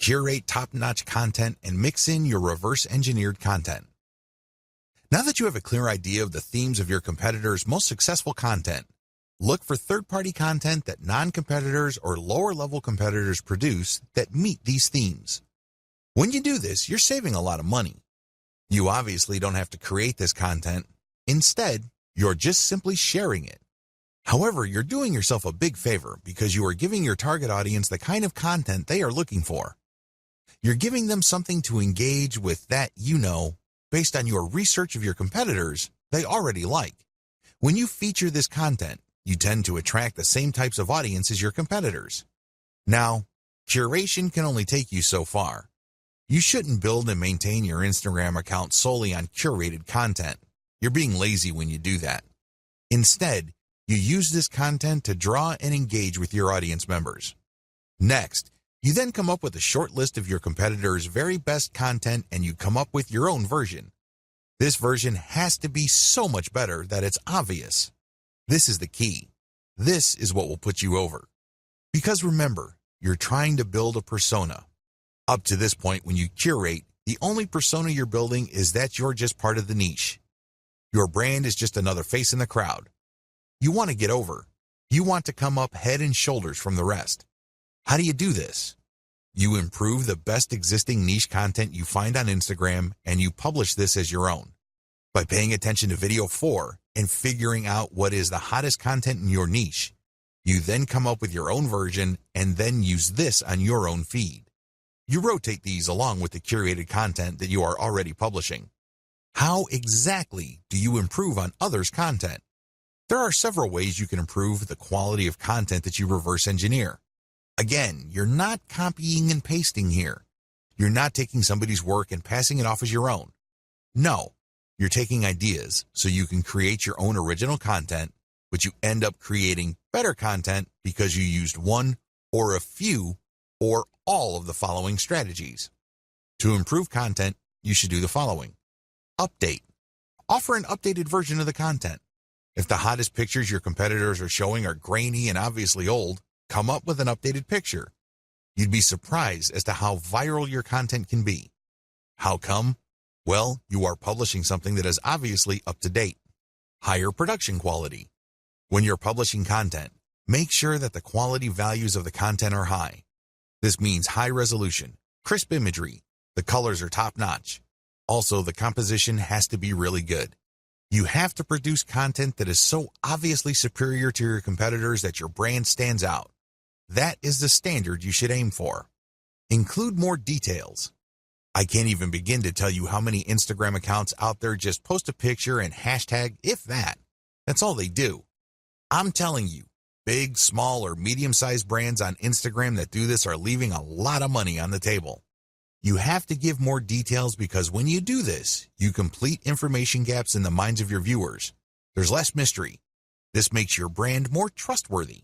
curate top-notch content, and mix in your reverse-engineered content. Now that you have a clear idea of the themes of your competitors' most successful content, look for third-party content that non-competitors or lower-level competitors produce that meet these themes. When you do this, you're saving a lot of money. You obviously don't have to create this content. Instead, you're just simply sharing it. However, you're doing yourself a big favor because you are giving your target audience the kind of content they are looking for. You're giving them something to engage with that based on your research of your competitors, they already like. When you feature this content, you tend to attract the same types of audience as your competitors. Now, curation can only take you so far. You shouldn't build and maintain your Instagram account solely on curated content. You're being lazy when you do that. Instead, you use this content to draw and engage with your audience members. Next, you then come up with a short list of your competitors' very best content and you come up with your own version. This version has to be so much better that it's obvious. This is the key. This is what will put you over. Because remember, you're trying to build a persona. Up to this point, when you curate, the only persona you're building is that you're just part of the niche. Your brand is just another face in the crowd. You want to get over. You want to come up head and shoulders from the rest. How do you do this? You improve the best existing niche content you find on Instagram and you publish this as your own. By paying attention to video 4 and figuring out what is the hottest content in your niche, you then come up with your own version and then use this on your own feed. You rotate these along with the curated content that you are already publishing. How exactly do you improve on others' content? There are several ways you can improve the quality of content that you reverse engineer. Again, you're not copying and pasting here. You're not taking somebody's work and passing it off as your own. No, you're taking ideas so you can create your own original content, but you end up creating better content because you used one or a few or all of the following strategies. To improve content, you should do the following. Update. Offer an updated version of the content. If the hottest pictures your competitors are showing are grainy and obviously old, come up with an updated picture. You'd be surprised as to how viral your content can be. How come? Well, you are publishing something that is obviously up to date. Higher production quality. When you're publishing content, make sure that the quality values of the content are high. This means high resolution, crisp imagery, the colors are top-notch. Also, the composition has to be really good. You have to produce content that is so obviously superior to your competitors that your brand stands out. That is the standard you should aim for. Include more details. I can't even begin to tell you how many Instagram accounts out there just post a picture and hashtag, if that. That's all they do. I'm telling you, big, small, or medium-sized brands on Instagram that do this are leaving a lot of money on the table. You have to give more details because when you do this, you complete information gaps in the minds of your viewers. There's less mystery. This makes your brand more trustworthy.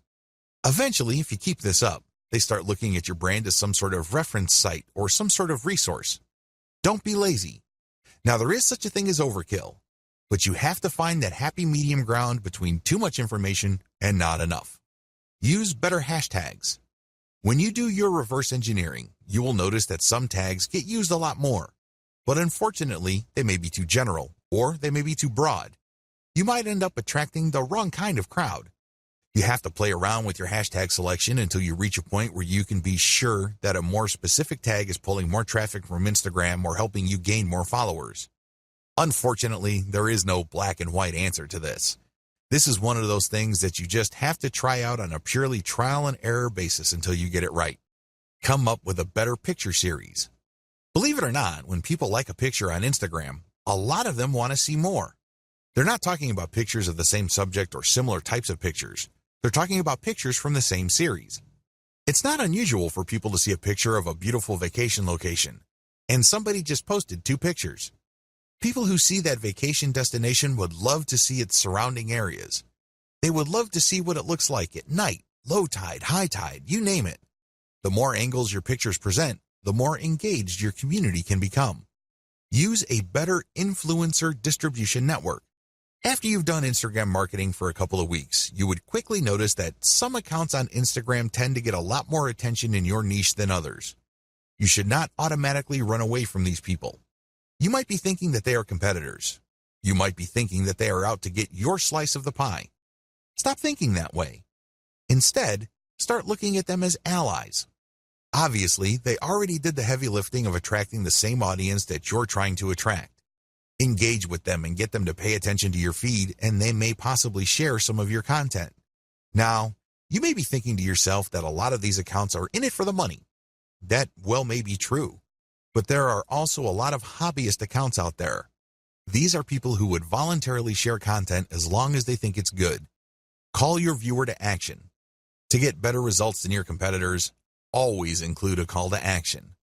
Eventually, if you keep this up, they start looking at your brand as some sort of reference site or some sort of resource. Don't be lazy. Now, there is such a thing as overkill, but you have to find that happy medium ground between too much information and not enough. Use better hashtags. When you do your reverse engineering, you will notice that some tags get used a lot more, but unfortunately, they may be too general or they may be too broad. You might end up attracting the wrong kind of crowd. You have to play around with your hashtag selection until you reach a point where you can be sure that a more specific tag is pulling more traffic from Instagram or helping you gain more followers. Unfortunately, there is no black and white answer to this. This is one of those things that you just have to try out on a purely trial and error basis until you get it right. Come up with a better picture series. Believe it or not, when people like a picture on Instagram, a lot of them want to see more. They're not talking about pictures of the same subject or similar types of pictures. They're talking about pictures from the same series. It's not unusual for people to see a picture of a beautiful vacation location, and somebody just posted 2 pictures. People who see that vacation destination would love to see its surrounding areas. They would love to see what it looks like at night, low tide, high tide, you name it. The more angles your pictures present, the more engaged your community can become. Use a better influencer distribution network. After you've done Instagram marketing for a couple of weeks, you would quickly notice that some accounts on Instagram tend to get a lot more attention in your niche than others. You should not automatically run away from these people. You might be thinking that they are competitors. You might be thinking that they are out to get your slice of the pie. Stop thinking that way. Instead, start looking at them as allies. Obviously, they already did the heavy lifting of attracting the same audience that you're trying to attract. Engage with them and get them to pay attention to your feed, and they may possibly share some of your content. Now, you may be thinking to yourself that a lot of these accounts are in it for the money. That well may be true, but there are also a lot of hobbyist accounts out there. These are people who would voluntarily share content as long as they think it's good. Call your viewer to action. To get better results than your competitors, always include a call to action.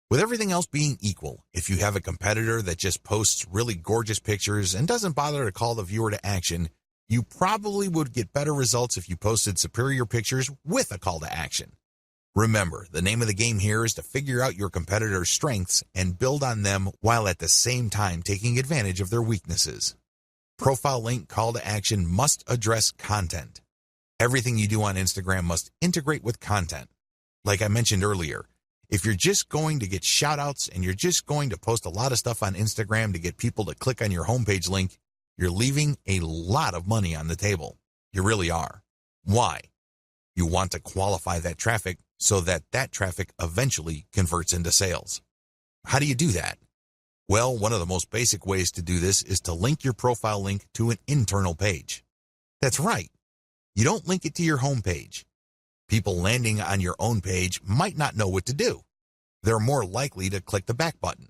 With everything else being equal, if you have a competitor that just posts really gorgeous pictures and doesn't bother to call the viewer to action, you probably would get better results if you posted superior pictures with a call to action. Remember, the name of the game here is to figure out your competitor's strengths and build on them while at the same time taking advantage of their weaknesses. Profile link call to action must address content. Everything you do on Instagram must integrate with content. Like I mentioned earlier, if you're just going to get shoutouts and you're just going to post a lot of stuff on Instagram to get people to click on your homepage link, you're leaving a lot of money on the table. You really are. Why? You want to qualify that traffic so that that traffic eventually converts into sales. How do you do that? Well, one of the most basic ways to do this is to link your profile link to an internal page. That's right. You don't link it to your homepage. People landing on your own page might not know what to do. They're more likely to click the back button.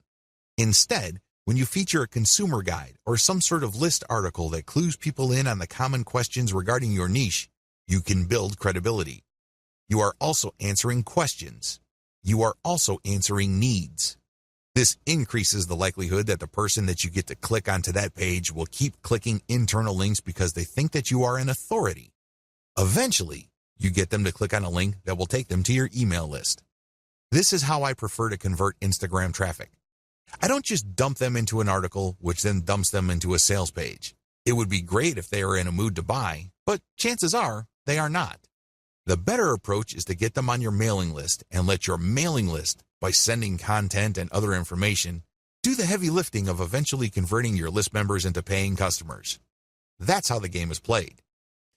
Instead, when you feature a consumer guide or some sort of list article that clues people in on the common questions regarding your niche, you can build credibility. You are also answering questions. You are also answering needs. This increases the likelihood that the person that you get to click onto that page will keep clicking internal links because they think that you are an authority. Eventually, you get them to click on a link that will take them to your email list. This is how I prefer to convert Instagram traffic. I don't just dump them into an article, which then dumps them into a sales page. It would be great if they are in a mood to buy, but chances are they are not. The better approach is to get them on your mailing list and let your mailing list, by sending content and other information, do the heavy lifting of eventually converting your list members into paying customers. That's how the game is played.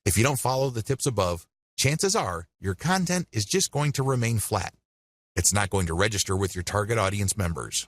If you don't follow the tips above, chances are your content is just going to remain flat. It's not going to register with your target audience members.